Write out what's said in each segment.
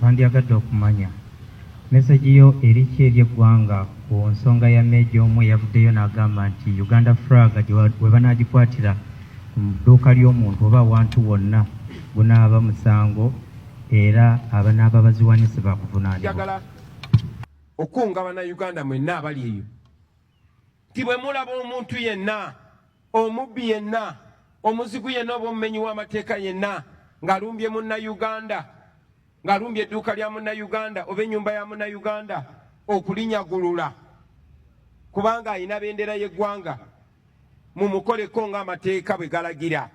twandyagadde okumanya message yo eriki ery'eggwanga ku nsonga ya Meja omu yavuddeyo n'agamba nti Uganda flag we banaagikwatira mu dduuka ly'omuntu oba awantu wonna gunaaba musango era abanaaba baziwanise bakuvunaanibwa. Njagala okunga bannayuganda mwenna abali eyo nti bwe mulaba omuntu yenna, omubbi yenna, omuzigu yenna oba omumenyi w'amateeka yenna ng'alumbye munnayuganda, ng'alumbye edduuka lya munnayuganda oba ennyumba ya munnayuganda, okulinyagulula kubanga ayina bendera y'eggwanga, mumukoleko ng'amateeka bwe galagira.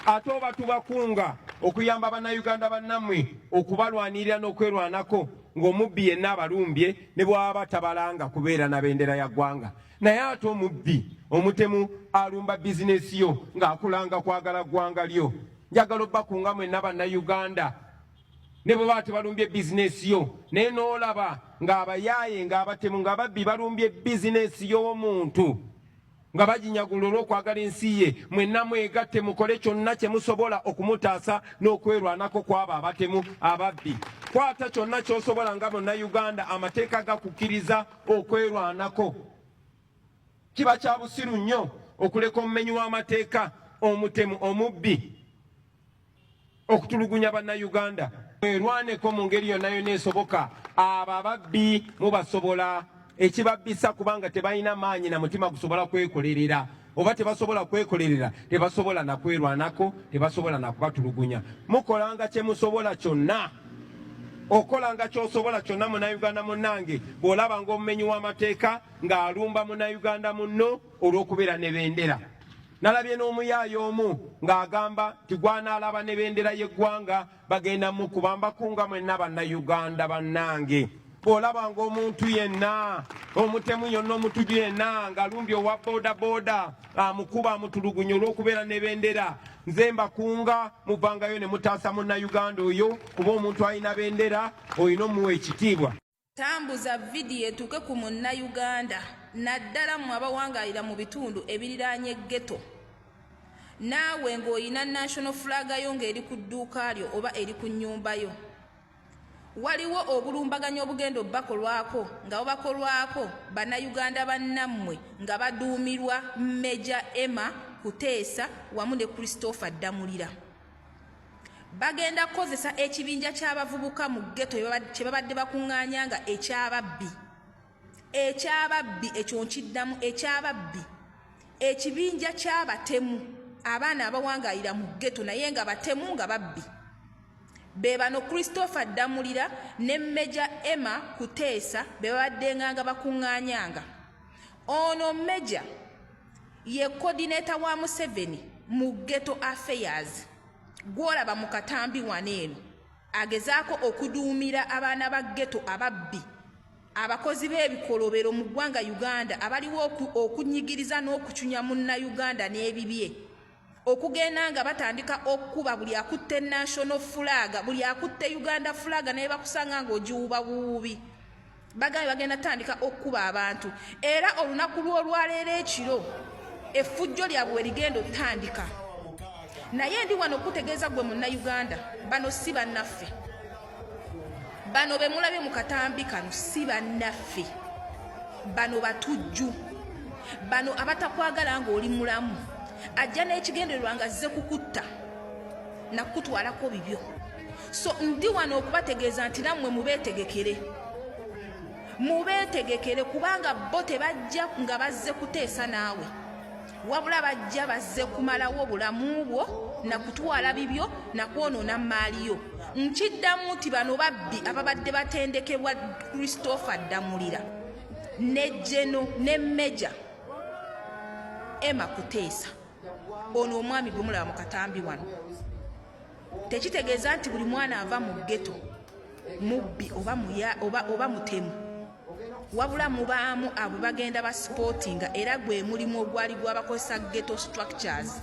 Ate oba tubakunga okuyamba bannayuganda bannammwe okubalwanirira n'okwerwanako ng'omubbi yenna abalumbye ne bw'aba tabalanga kubeera na bendera ya ggwanga. Naye ate omubbi omutemu alumba bizinesi yo ng'akulanga kwagala ggwanga lyo. Njagala obbakunga mwenna bannayuganda ne bwe baba tebalumbye bizinesi yo naye n'olaba ng'abayaaye ng'abatemu ng'ababbi balumbye bizinesi y'omuntu nga baginyagulula okwagala ensi ye, mwenna mwegatte mukole kyonna kye musobola okumutaasa n'okwerwanako kw'abo abatemu ababbi. Kwata kyonna ky'osobola nga munnayuganda, amateeka gakukkiriza okwerwanako. Kiba kya busiru nnyo okuleka omumenyi w'amateeka, omutemu, omubbi okutulugunya bannayuganda. Mwerwaneko mu ngeri yonna yonna esoboka. Abo ababbi mubasobola ekibabbisa kubanga tebalina maanyi na mutima gusobola kwekolerera, oba tebasobola kwekolerera tebasobola na kwerwanako, tebasobola na kubatulugunya. Mukolanga kye musobola kyonna, okolanga ky'osobola kyonna munnayuganda munnange bw'olaba ng'omumenyi w'amateeka ng'alumba munnayuganda munno olw'okubeera ne bendera. Nalabye n'omuyaaye omu ng'agamba nti gwanaalaba ne bendera y'eggwanga bagenda mukuba. Mbakunga mwenna bannayuganda bannange, bw'olaba ng'omuntu yenna, omutemu yonna, omutuju yenna ng'alumbye owa boda amukuba amutulugunya olw'okubeera ne bendera, nze mbakunga muvangayo ne mutaasa munnayuganda oyo, kuba omuntu alina bendera olina omuwa ekitiibwa. Tambuza vidiyo etuuke ku munnayuganda naddala mu abawangaalira mu bitundu ebiriraanye ghetto. Naawe ng'olina national flag yo ng'eri ku dduuka lyo oba eri ku nnyumba yo. Waliwo obulumbaganyo obugenda obbakolwako nga bubakolwako bannayuganda bannammwe nga baduumirwa Meja Emma Kuteesa wamu ne Christopher Damulira. Bagenda kukozesa ekibinja ky'abavubuka mu ghetto kye babadde bakuŋŋaanya nga ekyababbi. Ekyababbi ekyo nkiddamu, ekyababbi. Ekibinja ky'abatemu, abaana abawangaalira mu ghetto naye nga batemu nga babbi. Be bano Christopher Damulira ne Meja Emma Kuteesa be babadde nga bakuŋŋaanyanga. Ono Meja ye coordinator wa Museveni mu Ghetto Affairs. Gwolaba mu katambi waneeno agezaako okuduumira abaana ba ghetto ababbi, abakozi b'ebikolobero mu ggwanga Uganda abaliwo okunyigiriza n'okucunya munnayuganda n'ebibye, okugenda nga batandika okukuba buli akutte national flag, buli akutte Uganda flag naye bakusanga ng'ogiwuuba buwuubi. Bagambye bagenda tandika okukuba abantu, era olunaku lw'olwaleero ekiro effujjo lyabwe we ligenda otandika. Naye ndi wano okutegeeza gwe munnayuganda, bano si bannaffe. Bano be mulabye mu katambi kano si bannaffe. Bano batujju. Bano abatakwagala ng'oli mulamu. Ajja n'ekigendererwa nga azze kukutta nakutwalako bibyo. So ndi wano okubategeeza nti nammwe mubeetegekere. Mubeetegekere kubanga bo tebajja nga bazze kuteesa naawe. Wabula bajja bazze kumalawo bulamu bwo na kutwala bibyo na kwonoona maali yo. Nkiddamu nti bano babbi ababadde batendekebwa Christopher Damulira ne Jeno ne Meja Emma Kuteesa, ono omwami gwe mulaba mu katambi wano, tekitegeeza nti buli mwana ava mu ghetto mubbi oba mutemu. Wabula mubaamu abo bagenda ba sportinga era gwe mulimu ogwali gw'abakozesa ghetto structures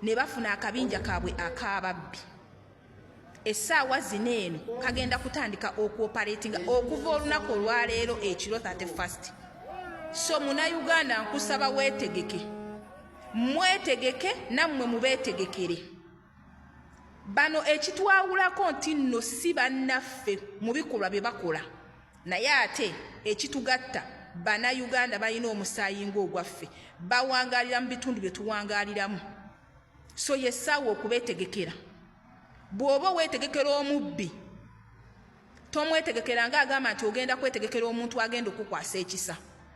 ne bafuna akabinja kaabwe ak'ababbi. Essaawa zino eno kagenda kutandika okuoperatinga okuva olunaku olwaleero ekiro 31st. So munnayuganda nkusaba weetegeke, mwetegeke nammwe mubeetegekere. bano ekitwawulako nti nno si bannaffe mu bikolwa bye bakola naye ate ekitugatta bannayuganda balina omusaayi ng'ogwaffe bawangaalira mu bitundu bye tuwangaaliramu so yessaawa okubeetegekera bw'oba weetegekera omubbi tomwetegekera ng'agamba nti ogenda kwetegekera omuntu agenda okukwasa ekisa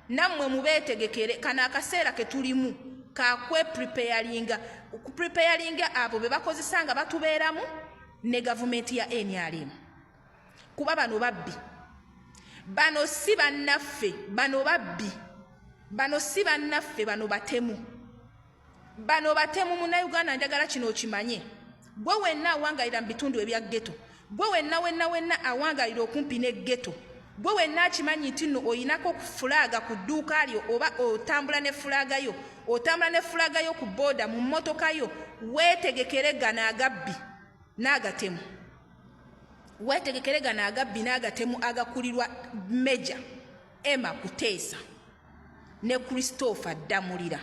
nammwe mubeetegekere kano akaseera ke tulimu kakwepreparinga okupreparinga abo be bakozesa nga batubeeramu ne gavumenti ya NRM kuba bano babbi bano si bannaffe bano babbi bano si bannaffe bano batemu munnayuganda njagala kino okimanye gwe wenna awangalira mu bitundu ebya ghetto gwe wenna awangalira okumpi ne ghetto gwe wenna akimanyi nti nno oyinako fulaaga ku dduuka lyo oba otambula ne fulaaga yo ku booda mu mmotoka yo weetegekere gano agabbi n'agatemu agakulirwa Meja Emma Kuteesa ne Christopher Damulira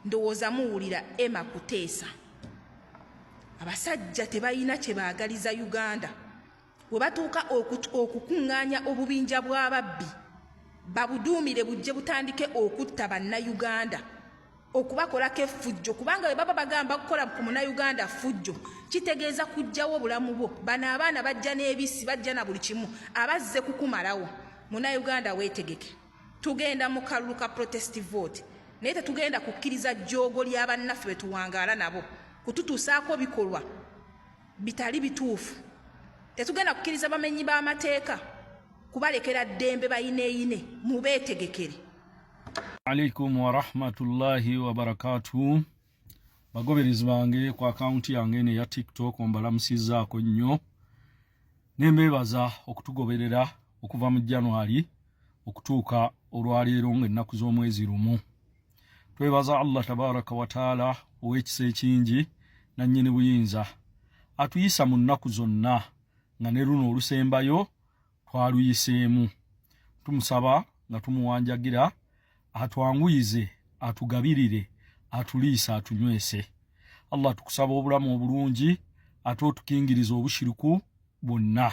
ndowooza muwulira Emma Kuteesa abasajja tebalina kye baagaliza Uganda we batuuka okukuŋŋaanya obubinja bw'ababbi babuduumire bujje butandike okutta bannayuganda okubakolako effujjo kubanga bwe baba bagamba kukola ku munnayuganda ffujjo kitegeeza kuggyawo obulamu bwo bano abaana bajja n'ebisi bajja na buli kimu abazze kukumalawo munnayuganda weetegeke tugenda mu kalulu ka protest vote naye tetugenda kukkiriza jjoogo ly'abannaffe be tuwangaala nabo kututuusaako bikolwa bitali bituufu tetugenda kukkiriza bamenyi b'amateeka kubalekera ddembe bayineeyine mubeetegekere. Alaikum wa rahmatullahi wa barakatuh. Bagoberezi bange ku akaunti yange ne ya TikTok mbalamusizaako nnyo nembeebaza okutugoberera okuva mu January okutuuka olwaleero ng'ennaku z'omwezi lumu. Twebaza Allah tabaraka wa taala ow'ekisa ekingi nannyini buyinza atuyisa mu nnaku zonna nga ne luno olusembayo twaluyiseemu. Tumusaba nga tumuwanjagira atwanguyize, atugabirire, atuliisa, atunywese. Allah tukusaba obulamu obulungi ate otukingiriza obushiriku bwonna.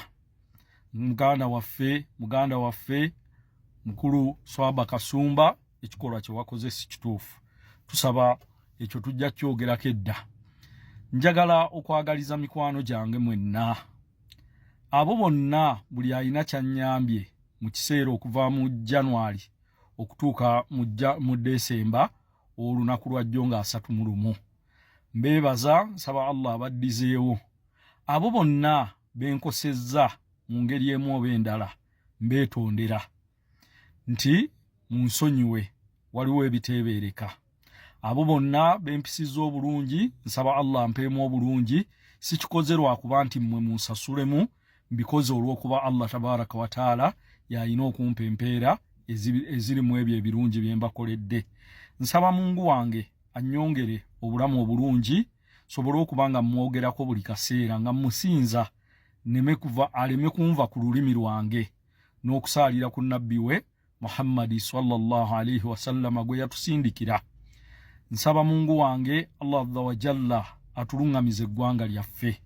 Muganda waffe mukulu Swaba Kasumba ekikolwa kye wakoze si kituufu. Tusaba ekyo tujja kyogerako edda. Njagala okwagaliza mikwano gyange mwenna abo bonna buli alina kyanyambye mu kiseera okuva mu January okutuuka mu December olunaku lwa jjo nga 31. Mbeebaza nsaba Allah abaddizeewo abo bonna benkosezza mu ngeri emu oba endala mbeetondera nti munsonyiwe waliwo ebiteebereka. Abo bonna bempisizza obulungi nsaba Allah mpeemu obulungi sikikoze lwakuba nti mmwe munsasulemu mbikoze olw'okuba Allah tabaraka wa taala yalina okumpa empeera eziri mu ebyo ebirungi bye mbakoledde. Nsaba Mungu wange annyongere obulamu obulungi sobole okuba nga mwogerako buli kaseera nga musinza aleme kunva ku lulimi lwange n'okusaalira ku nabbi we Muhammadi sallallahu alaihi wasallam gwe yatusindikira. Nsaba Mungu wange Allah azza wa jalla atulungamize eggwanga lyaffe,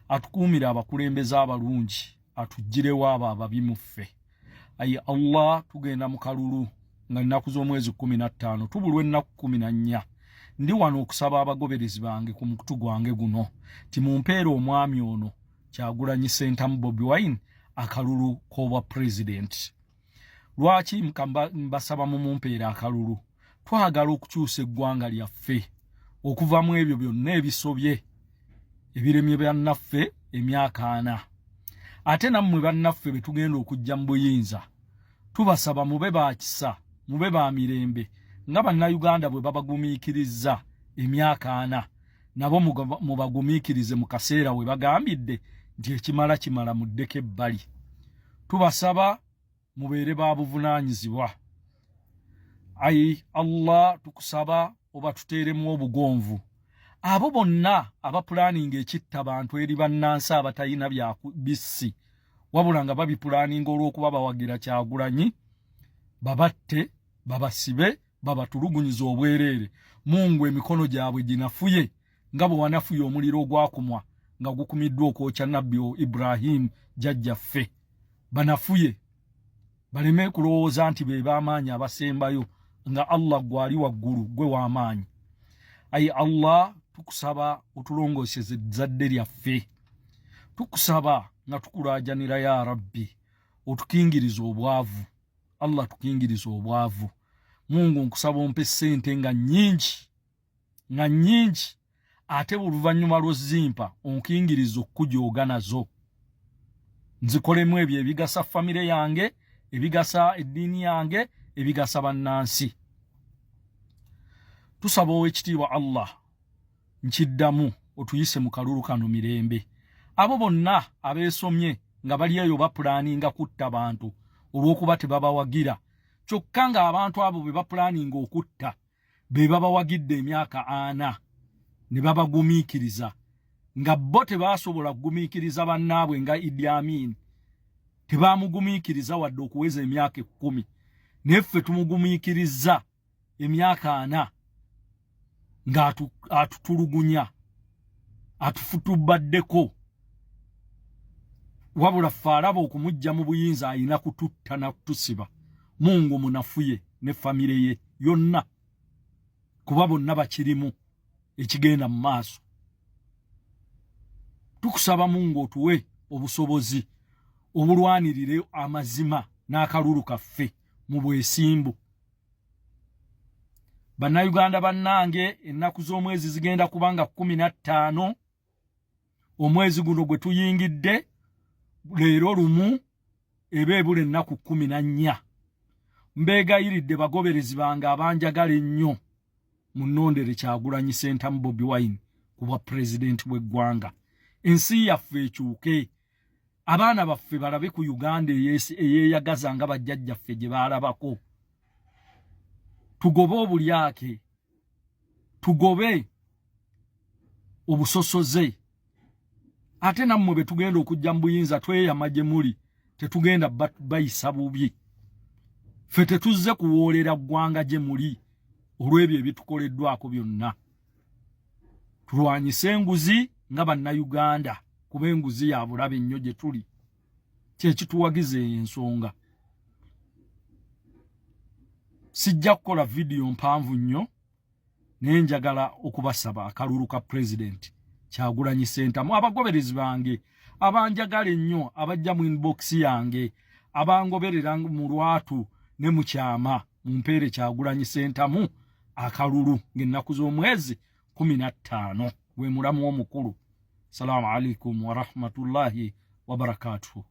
atukuumire abakulembeze abalungi, atuggirewo abo ababi mu ffe. Ayi Allah tugenda mu kalulu nga nnaku z'omwezi 15 tubulwe ennaku 14. Ndi wano okusaba abagoberezi bange ku mukutu gwange guno timumpeere omwami ono Kyagulanyi Ssentamu Bobi Wine akalulu k'obwa president. Lwaki mbasaba mumumpeera akalulu? Twagala okukyusa eggwanga lyaffe okuva mu ebyo byonna ebisobye ebiremye bannaffe emyaka 4. Ate nammwe bannaffe be tugenda okujja mu buyinza tubasaba mube baakisa, mube ba mirembe nga bannayuganda bwe babagumiikiriza emyaka 4 nabo mubagumiikirize mu kaseera we bagambidde nti ekimala muddeko ebbali. Tubasaba mubeere ba buvunaanyizibwa. Ayi Allah tukusaba oba tuteeremu obugonvu abo bonna abapulaninga ekitta bantu eri bannansi abatalina bya bisi wabula nga babipulaninga olw'okuba bawagira Kyagulanyi babatte, babasibe, babatulugunyiza obwereere. Mungu emikono gyabwe ginafuye nga bwe wanafuye omuliro ogwakumwa nga gukumiddwa okwokya nabbi Ibrahim jjajjaffe banafuye baleme kulowooza nti be b'amaanyi abasembayo nga Allah gwali waggulu gwe w'amaanyi. Ayi Allah tukusaba otulongooseze ezzadde lyaffe, tukusaba nga tukulaajanira ya Rabbi otukingiriza obwavu. Allah tukingiriza obwavu. Mungu nkusaba ompe ssente nga nnyingi ate oluvannyuma lw'ozimpa onkingiriza okujooga nazo nzikolemu ebyo ebigasa famire yange, ebigasa eddiini yange, ebigasa bannansi. Tusaba ow'ekitiibwa Allah nkiddamu otuyise mu kalulu kano mirembe. Abo bonna abeesomye nga bali eyo bapulaninga kutta bantu olw'okuba tebabawagira, kyokka nga abantu abo be bapulaninga okutta be babawagidde emyaka 4 ne babagumiikiriza, nga bo tebaasobola kugumiikiriza bannaabwe nga Idi Amin, tebaamugumiikiriza wadde okuweza emyaka 10, neffe tumugumiikiriza emyaka 4 nga atutulugunya, atufutubaddeko, wabula ffe alaba okumujja mu buyinza alina kututta na kutusiba. Mungu munafuye ne famire ye yonna, kuba bonna bakirimu ekigenda mu maaso. Tukusaba Mungu otuwe obusobozi obulwanirire amazima n'akalulu kaffe mu bwesimbu. Bannayuganda bannange, ennaku z'omwezi zigenda kubanga 15 omwezi guno gwe tuyingidde, leero lumu eba ebula ennaku 14. Mbeegayiridde bagoberezi bange abanjagala ennyo munnondere Kyagulanyi Ssentamu Bobi Wine ku bwa pulezidenti w'eggwanga. Ensi yaffe ekyuke, abaana baffe balabe ku Uganda eyeeyagaza nga bajjajjaffe gye baalabako. Tugobe obulyake, tugobe obusosoze. Ate nammwe be tugenda okujja mu buyinza tweyama gye muli, tetugenda bayisa bubi. Ffe tetuzze kuwoolera ggwanga gye muli olw'ebyo ebitukoleddwako byonna. Tulwanyise enguzi nga bannayuganda, kuba enguzi ya bulabe nnyo gye tuli. Kyekituwagiza ensonga. Sijja kukola video mpanvu nnyo, naye njagala okubasaba akalulu ka President Kyagulanyi Ssentamu, abagoberezi bange abanjagala ennyo, abajja mu inbox yange, abangoberera mu lwatu ne mu kyama, mumpeere Kyagulanyi Ssentamu akalulu ng'ennaku z'omwezi 15. We mulamu omukulu. Assalamu alaikum wa rahmatullahi wa barakatuh.